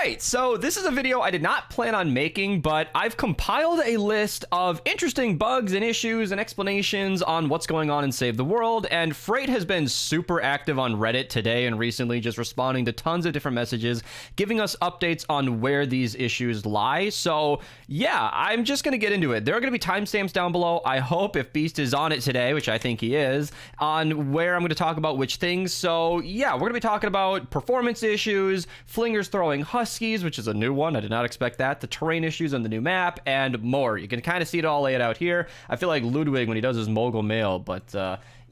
right, so this is a video I did not plan on making, but I've compiled a list of interesting bugs and issues and explanations on what's going on in Save the World, and Freight has been super active on Reddit today and recently, just responding to tons of different messages, giving us updates on where these issues lie. So yeah, I'm just going to get into it. There are going to be timestamps down below. I hope, if Beast is on it today, which I think he is, on where I'm going to talk about which things. So yeah, we're going to be talking about performance issues, Flingers throwing Huskies, which is a new one. I did not expect that. The terrain issues on the new map, and more. You can kind of see it all laid out here. I feel like Ludwig when he does his mogul mail, but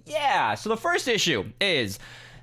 yeah. So the first issue is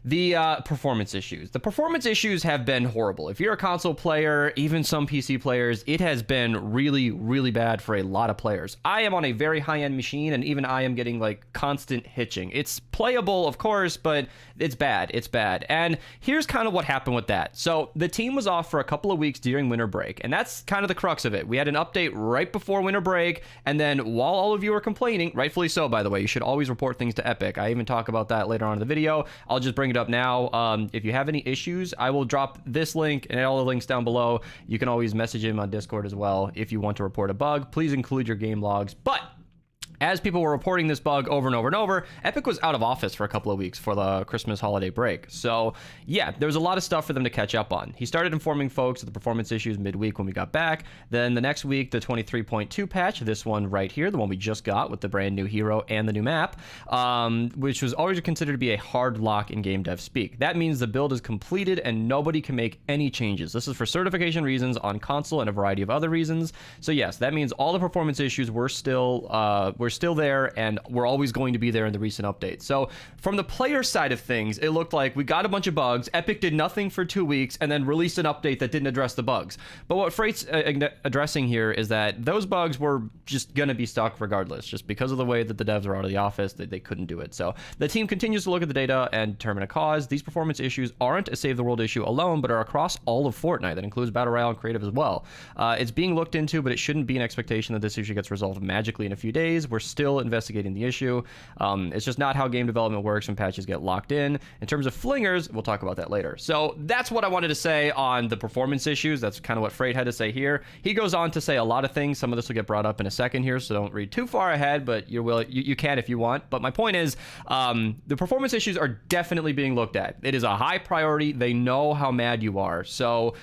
the performance issues. The performance issues have been horrible. If you're a console player, even some PC players, it has been really, really bad for a lot of players. I am on a very high-end machine, and even I am getting like constant hitching. It's playable, of course, but it's bad. It's bad. And here's kind of what happened with that. So the team was off for a couple of weeks during winter break, and that's kind of the crux of it. We had an update right before winter break, and then while all of you were complaining, rightfully so, by the way, you should always report things to Epic. I even talk about that later on in the video. I'll just bring it up now. If you have any issues, I will drop this link and all the links down below. You can always message him on Discord as well if you want to report a bug. Please include your game logs. But as people were reporting this bug over and over and over, Epic was out of office for a couple of weeks for the Christmas holiday break. So yeah, there was a lot of stuff for them to catch up on. He started informing folks of the performance issues midweek when we got back. Then the next week, the 23.2 patch, this one right here, the one we just got with the brand new hero and the new map, which was always considered to be a hard lock in game dev speak. That means the build is completed and nobody can make any changes. This is for certification reasons on console and a variety of other reasons. So yes, that means all the performance issues were still there, and we're always going to be there in the recent updates. So from the player side of things, it looked like we got a bunch of bugs. Epic did nothing for 2 weeks and then released an update that didn't address the bugs. But what Freight's addressing here is that those bugs were just going to be stuck regardless, just because of the way that the devs are out of the office, they couldn't do it. So the team continues to look at the data and determine a cause. These performance issues aren't a Save the World issue alone, but are across all of Fortnite. That includes Battle Royale and Creative as well. It's being looked into, but it shouldn't be an expectation that this issue gets resolved magically in a few days. We're still investigating the issue. It's just not how game development works when patches get locked in. In terms of Flingers, we'll talk about that later. So that's what I wanted to say on the performance issues. That's kind of what Freight had to say here. He goes on to say a lot of things. Some of this will get brought up in a second here, so don't read too far ahead, but you can if you want. But my point is, the performance issues are definitely being looked at. It is a high priority. They know how mad you are. So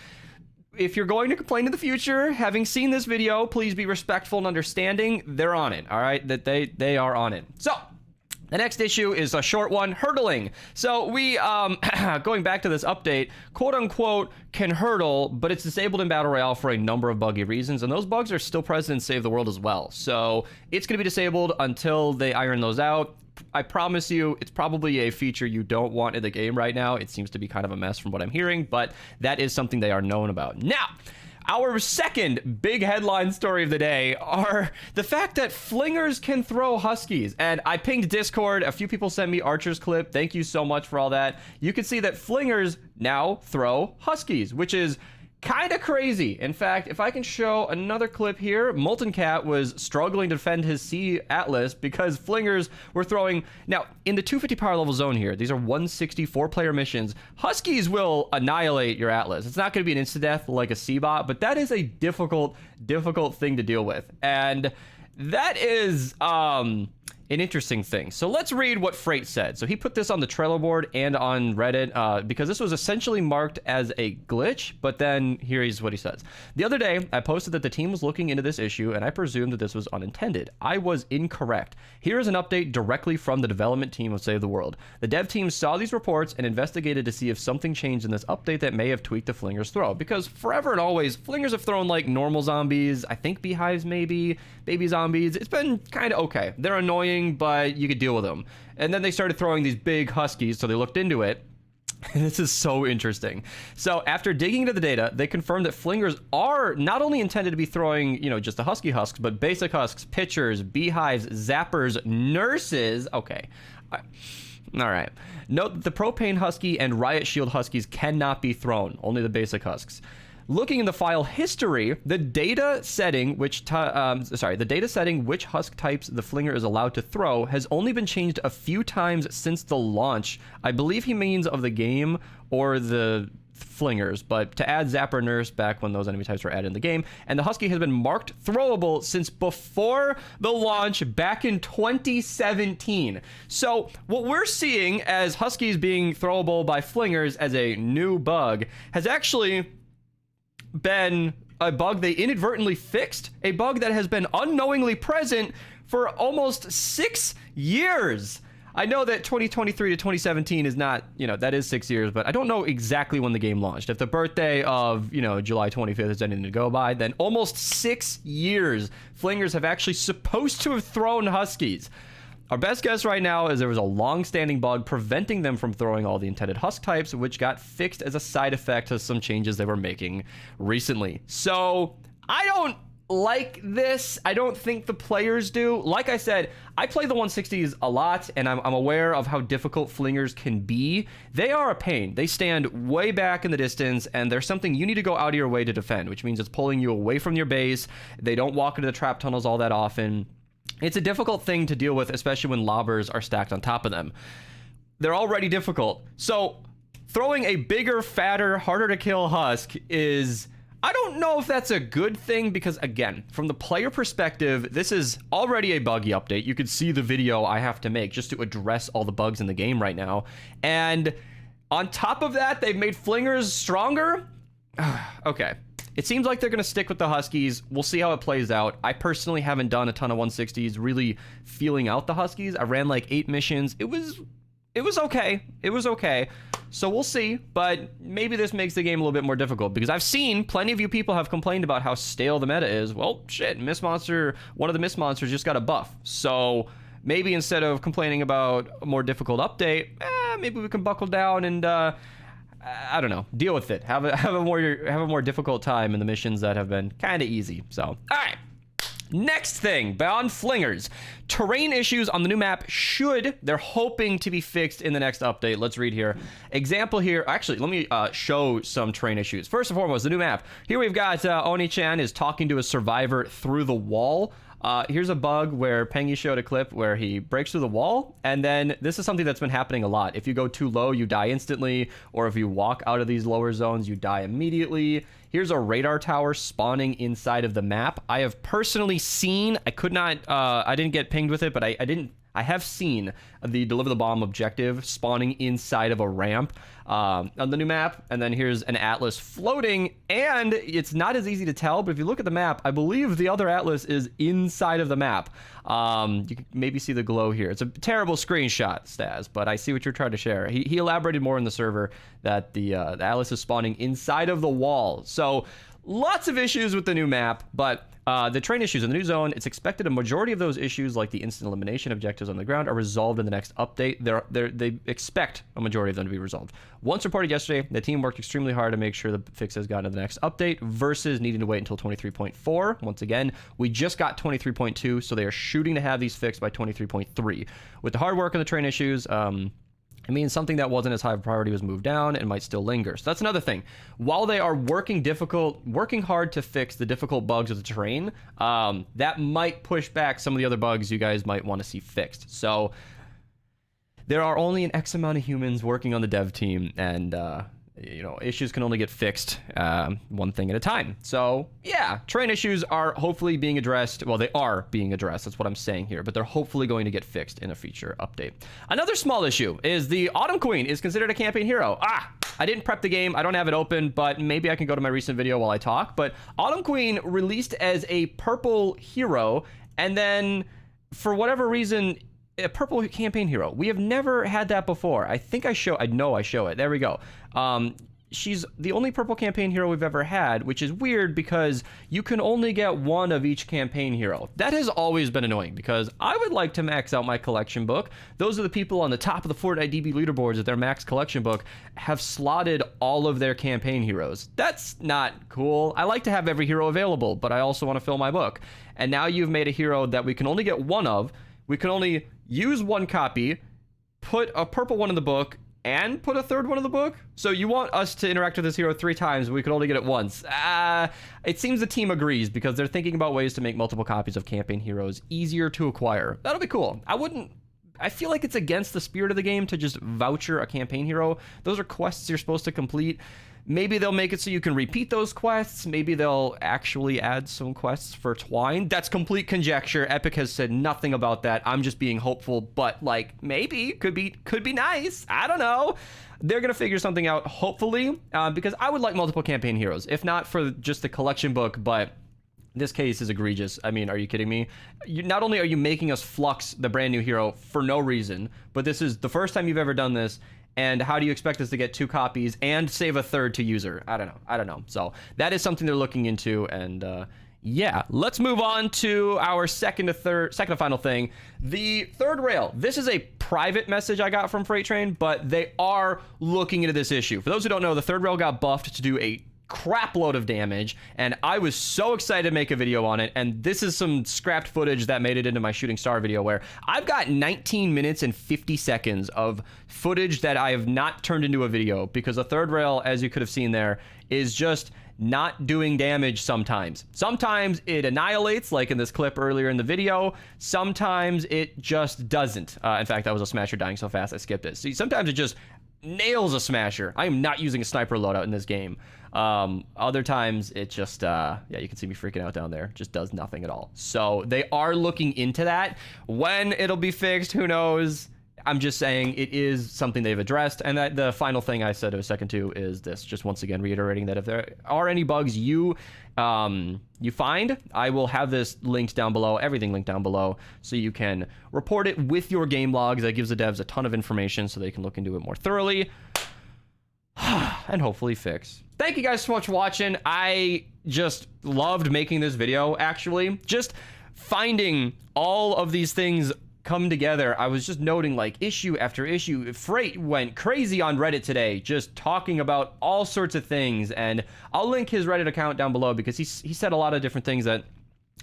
if you're going to complain in the future, having seen this video, please be respectful and understanding. They're on it, all right? That they are on it. So the next issue is a short one, hurdling. So we, going back to this update, quote unquote, can hurdle, but it's disabled in Battle Royale for a number of buggy reasons, and those bugs are still present in Save the World as well. So it's going to be disabled until they iron those out. I promise you, it's probably a feature you don't want in the game right now. It seems to be kind of a mess from what I'm hearing, but that is something they are known about. Now, our second big headline story of the day are the fact that Flingers can throw Huskies. And I pinged Discord. A few people sent me Archer's clip. Thank you so much for all that. You can see that Flingers now throw Huskies, which is kind of crazy. In fact, if I can show another clip here, Molten Cat was struggling to defend his Sea Atlas because Flingers were throwing. Now, in the 250 power level zone here, these are 164 player missions. Huskies will annihilate your Atlas. It's not going to be an insta-death like a C-bot, but that is a difficult thing to deal with. And that is an interesting thing. So let's read what Freight said. So he put this on the Trello board and on Reddit because this was essentially marked as a glitch, but then here's what he says. The other day, I posted that the team was looking into this issue and I presumed that this was unintended. I was incorrect. Here is an update directly from the development team of Save the World. The dev team saw these reports and investigated to see if something changed in this update that may have tweaked the Flingers throw, because forever and always, Flingers have thrown like normal zombies, I think beehives maybe, baby zombies. It's been kind of okay. They're annoying, but you could deal with them. And then they started throwing these big Huskies, so they looked into it. This is so interesting. So after digging into the data, they confirmed that Flingers are not only intended to be throwing, just the Husky husks, but basic husks, pitchers, beehives, zappers, nurses. Okay. All right. Note that the propane husky and riot shield huskies cannot be thrown, only the basic husks. Looking in the file history, the data setting which husk types the Flinger is allowed to throw has only been changed a few times since the launch. I believe he means of the game or the Flingers, but to add Zapper Nurse back when those enemy types were added in the game. And the Husky has been marked throwable since before the launch back in 2017. So what we're seeing as Huskies being throwable by Flingers as a new bug has actually been a bug they inadvertently fixed, a bug that has been unknowingly present for almost 6 years. I know that 2023 to 2017 is not, that is 6 years, but I don't know exactly when the game launched. If the birthday of, July 25th is anything to go by, then almost 6 years Flingers have actually supposed to have thrown Huskies. Our best guess right now is there was a long-standing bug preventing them from throwing all the intended Husk types, which got fixed as a side effect of some changes they were making recently. So I don't like this. I don't think the players do. Like I said, I play the 160s a lot, and I'm aware of how difficult Flingers can be. They are a pain. They stand way back in the distance, and they're something you need to go out of your way to defend, which means it's pulling you away from your base. They don't walk into the trap tunnels all that often. It's a difficult thing to deal with, especially when lobbers are stacked on top of them. They're already difficult. So throwing a bigger, fatter, harder to kill Husk is... I don't know if that's a good thing because, again, from the player perspective, this is already a buggy update. You could see the video I have to make just to address all the bugs in the game right now. And on top of that, they've made Flingers stronger. Okay. It seems like they're going to stick with the Huskies. We'll see how it plays out. I personally haven't done a ton of 160s really feeling out the Huskies. I ran like 8 missions. It was okay. It was okay. So we'll see, but maybe this makes the game a little bit more difficult because I've seen plenty of you people have complained about how stale the meta is. Well, shit, Mist Monster, one of the Mist Monsters just got a buff. So maybe instead of complaining about a more difficult update, maybe we can buckle down and, I don't know, deal with it. Have a more difficult time in the missions that have been kind of easy. So, all right. Next thing, beyond Flingers, terrain issues on the new map they're hoping to be fixed in the next update. Let's read here. Example here, actually, let me show some terrain issues. First and foremost, the new map. Here we've got Oni-chan is talking to a survivor through the wall. Here's a bug where Pengy showed a clip where he breaks through the wall, and then this is something that's been happening a lot. If you go too low, you die instantly, or if you walk out of these lower zones, you die immediately. Here's a radar tower spawning inside of the map. I have personally seen, I didn't get pinged with it, but I have seen the deliver the bomb objective spawning inside of a ramp on the new map. And then here's an Atlas floating, and it's not as easy to tell, but if you look at the map, I believe the other Atlas is inside of the map. You can maybe see the glow here. It's a terrible screenshot, Staz, but I see what you're trying to share. He elaborated more in the server that the Atlas is spawning inside of the wall. So lots of issues with the new map, but the terrain issues in the new zone, it's expected a majority of those issues, like the instant elimination objectives on the ground, are resolved in the next update. They expect a majority of them to be resolved. Once reported yesterday, the team worked extremely hard to make sure the fix has gotten to the next update versus needing to wait until 23.4. Once again, we just got 23.2, so they are shooting to have these fixed by 23.3. With the hard work on the terrain issues, it means something that wasn't as high of a priority was moved down and might still linger. So that's another thing. While they are working hard to fix the difficult bugs of the terrain, that might push back some of the other bugs you guys might want to see fixed. So there are only an X amount of humans working on the dev team, and issues can only get fixed one thing at a time. So yeah, terrain issues are hopefully being addressed. Well, they are being addressed. That's what I'm saying here, but they're hopefully going to get fixed in a future update. Another small issue is the Autumn Queen is considered a campaign hero. I didn't prep the game. I don't have it open, but maybe I can go to my recent video while I talk. But Autumn Queen released as a purple hero, and then for whatever reason, a purple campaign hero. We have never had that before. I know I show it. There we go. She's the only purple campaign hero we've ever had, which is weird because you can only get one of each campaign hero. That has always been annoying because I would like to max out my collection book. Those are the people on the top of the Fortnite DB leaderboards at their max collection book have slotted all of their campaign heroes. That's not cool. I like to have every hero available, but I also want to fill my book. And now you've made a hero that we can only get one of. We can only use one copy, put a purple one in the book, and put a third one in the book? So you want us to interact with this hero 3 times, but we can only get it once. It seems the team agrees because they're thinking about ways to make multiple copies of campaign heroes easier to acquire. That'll be cool. I feel like it's against the spirit of the game to just voucher a campaign hero. Those are quests you're supposed to complete. Maybe they'll make it so you can repeat those quests. Maybe they'll actually add some quests for Twine. That's complete conjecture. Epic has said nothing about that. I'm just being hopeful, but like maybe could be nice. I don't know. They're gonna figure something out, hopefully, because I would like multiple campaign heroes, if not for just the collection book, but this case is egregious. I mean, are you kidding me? Not only are you making us flux the brand new hero for no reason, but this is the first time you've ever done this. And how do you expect us to get 2 copies and save a third to user? I don't know. So that is something they're looking into. And yeah, let's move on to our second and final thing. The third rail. This is a private message I got from Freight Train, but they are looking into this issue. For those who don't know, the third rail got buffed to do a crap load of damage, and I was so excited to make a video on it. And this is some scrapped footage that made it into my Shooting Star video, where I've got 19 minutes and 50 seconds of footage that I have not turned into a video because the third rail, as you could have seen there, is just not doing damage sometimes. Sometimes it annihilates, like in this clip earlier in the video. Sometimes it just doesn't. In fact, that was a smasher dying so fast I skipped it. See, sometimes it just nails a smasher. I am not using a sniper loadout in this game. Other times it just yeah, you can see me freaking out down there, just does nothing at all. So they are looking into that. When it'll be fixed, who knows? I'm just saying it is something they've addressed. And that the final thing I said a second to is this, just once again reiterating that if there are any bugs you find, I will have this linked down below, everything linked down below, so you can report it with your game logs. That gives the devs a ton of information so they can look into it more thoroughly and hopefully fix. Thank you guys so much for watching. I just loved making this video, actually. Just finding all of these things come together. I was just noting like issue after issue. Freight went crazy on Reddit today, just talking about all sorts of things, and I'll link his Reddit account down below because he said a lot of different things that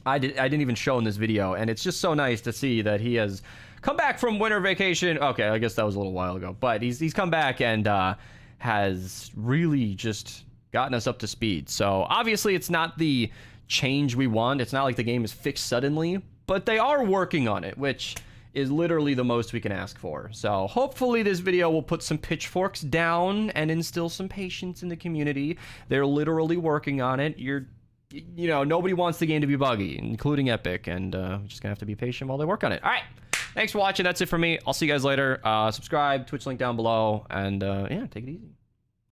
I didn't even show in this video, and it's just so nice to see that he has come back from winter vacation. Okay, I guess that was a little while ago, but he's come back and has really just gotten us up to speed. So obviously it's not the change we want. It's not like the game is fixed suddenly, but they are working on it, which is literally the most we can ask for. So hopefully this video will put some pitchforks down and instill some patience in the community. They're literally working on it. You know, nobody wants the game to be buggy, including Epic, and we're just gonna have to be patient while they work on it. All right, thanks for watching. That's it for me. I'll see you guys later. Subscribe, Twitch link down below, and yeah, take it easy.